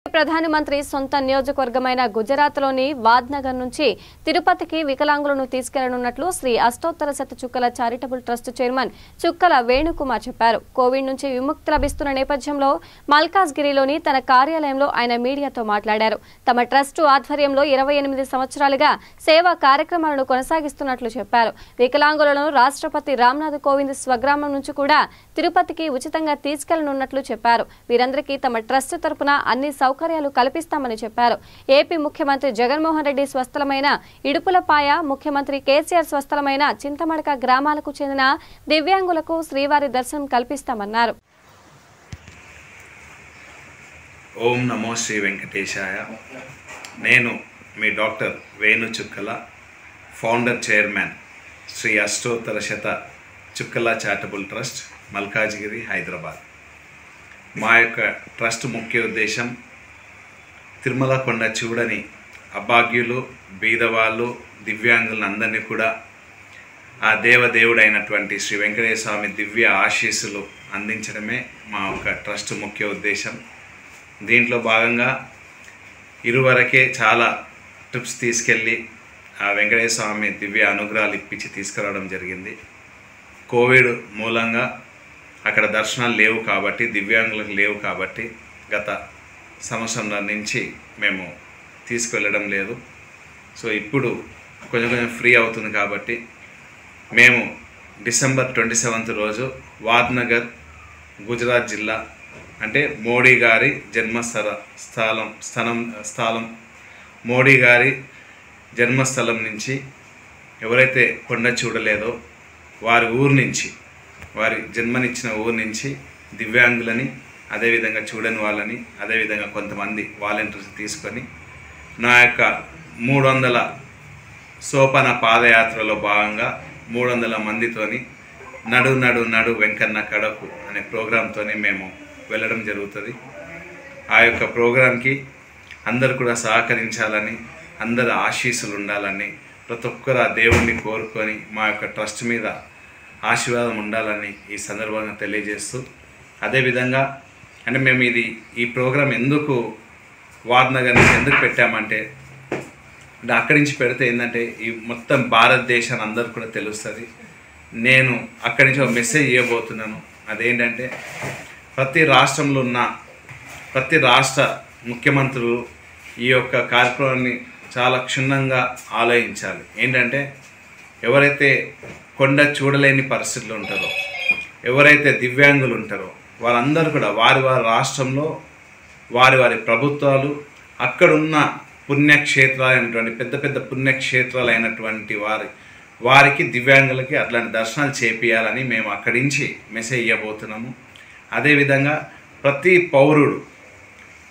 ప్రధానమంత్రి సొంత నియోజకవర్గమైన గుజరాత్లోని వాద్నగర్ నుంచి తిరుపతికి వికలాంగులను తీసుకెళ్లనున్నట్లు శ్రీ అష్టోత్తర శత చుక్కల చారిటబుల్ ట్రస్ట్ చైర్మన్ చుక్కల వేణుకుమార్ చెప్పారు. కోవిడ్ నుంచి విముక్తి లభిస్తున్న నేపథ్యంలో మల్కాజ్గిరిలోని తన కార్యాలయంలో ఆయన మీడియాతో మాట్లాడారు. తమ ట్రస్ట్ ఆధ్వర్యంలో 28 సంవత్సరాలుగా సేవా కార్యక్రమాలను కొనసాగిస్తున్నట్లు చెప్పారు. వికలాంగులను రాష్ట్రపతి రామ్నాథ్ కోవింద్ స్వగ్రామం నుంచి కూడా తిరుపతికి ఉచితంగా తీసుకెళ్లనున్నట్లు చెప్పారు. వీరందరికీ తమ ట్రస్ట్ తరపున అన్ని సౌకర్యాలు కల్పిస్తామని చెప్పారు. ఏపీ ముఖ్యమంత్రి జగన్మోహన్ రెడ్డి స్వస్థలమైన ఇడుపులపాయ, ముఖ్యమంత్రి కేసీఆర్ స్వస్థలమైన చింతమడక గ్రామాలకు చెందిన దివ్యాంగులకు శ్రీవారి దర్శనం కల్పిస్తామన్నారు. ఓం నమో శ్రీ వెంకటేశాయ. నేను మీ డాక్టర్ వేణు చుక్కల, ఫౌండర్ చైర్మన్ శ్రీ అష్టోత్తర శత చుక్కల చారిటబుల్ ట్రస్ట్, మల్కాజ్గిరి, హైదరాబాద్. మా యొక్క ట్రస్ట్ ముఖ్య ఉద్దేశం తిరుమల కొండ చూడని అభాగ్యులు, బీదవాళ్ళు, దివ్యాంగులను అందరినీ కూడా ఆ దేవదేవుడైనటువంటి శ్రీ వెంకటేశ్వర స్వామి దివ్య ఆశీస్సులు అందించడమే మా యొక్క ట్రస్ట్ ముఖ్య ఉద్దేశం. దీంట్లో భాగంగా ఇరువరకే చాలా ట్రిప్స్ తీసుకెళ్ళి ఆ వెంకటేశ్వర స్వామి దివ్య అనుగ్రహాలు ఇప్పించి తీసుకురావడం జరిగింది. కోవిడ్ మూలంగా అక్కడ దర్శనాలు లేవు కాబట్టి, దివ్యాంగులకు లేవు కాబట్టి గత సంవత్సరం నుంచి మేము తీసుకువెళ్ళడం లేదు. సో ఇప్పుడు కొంచెం ఫ్రీ అవుతుంది కాబట్టి మేము డిసెంబర్ 27 రోజు వాద్నగర్, గుజరాత్ జిల్లా, అంటే మోడీ గారి స్థలం మోడీ గారి జన్మస్థలం నుంచి ఎవరైతే కొండ చూడలేదో వారి ఊరు నుంచి, వారి జన్మనిచ్చిన ఊరు నుంచి దివ్యాంగులని, అదేవిధంగా చూడని వాళ్ళని, అదేవిధంగా కొంతమంది వాలంటీర్స్ తీసుకొని నా యొక్క 300 సోపాన పాదయాత్రలో భాగంగా 300 మందితోని నడు వెంకన్న కడకు అనే ప్రోగ్రాంతో మేము వెళ్ళడం జరుగుతుంది. ఆ యొక్క ప్రోగ్రాంకి అందరు కూడా సహకరించాలని, అందరి ఆశీస్సులు ఉండాలని, ప్రతి ఒక్కరు ఆ దేవుణ్ణి కోరుకొని మా యొక్క ట్రస్ట్ మీద ఆశీర్వాదం ఉండాలని ఈ సందర్భంగా తెలియజేస్తూ, అదేవిధంగా అంటే మేము ఈ ప్రోగ్రాం ఎందుకు వాద్నగర్ నుంచి ఎందుకు పెట్టామంటే, అక్కడి నుంచి పెడితే ఏంటంటే ఈ మొత్తం భారతదేశాన్ని అందరూ కూడా తెలుస్తుంది. నేను అక్కడి నుంచి ఒక మెసేజ్ ఇవ్వబోతున్నాను. అదేంటంటే ప్రతి రాష్ట్రంలో ఉన్న ప్రతి రాష్ట్ర ముఖ్యమంత్రులు ఈ యొక్క కార్యక్రమాన్ని చాలా క్షుణ్ణంగా ఆలోచించాలి. ఏంటంటే ఎవరైతే కొండ చూడలేని పరిస్థితులు ఉంటారో, ఎవరైతే దివ్యాంగులు ఉంటారో వారందరూ కూడా వారి రాష్ట్రంలో వారి ప్రభుత్వాలు అక్కడున్న పుణ్యక్షేత్రాలైనటువంటి పెద్ద పుణ్యక్షేత్రాలు అయినటువంటి వారికి దివ్యాంగులకి అట్లాంటి దర్శనాలు చేపియాలని మేము అక్కడి నుంచి మెసేజ్ ఇవ్వబోతున్నాము. అదేవిధంగా ప్రతి పౌరుడు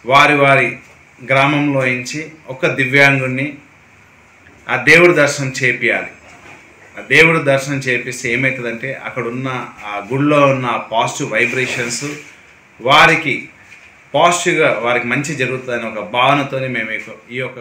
వారి గ్రామంలో నుంచి ఒక దివ్యాంగుడిని ఆ దేవుడి దర్శనం చేపియాలి. ఆ దేవుడు దర్శనం చేపిస్తే ఏమవుతుందంటే అక్కడున్న ఆ గుడిలో ఉన్న పాజిటివ్ వైబ్రేషన్స్ వారికి పాజిటివ్గా వారికి మంచి జరుగుతుందని ఒక భావనతోనే మేము ఈ యొక్క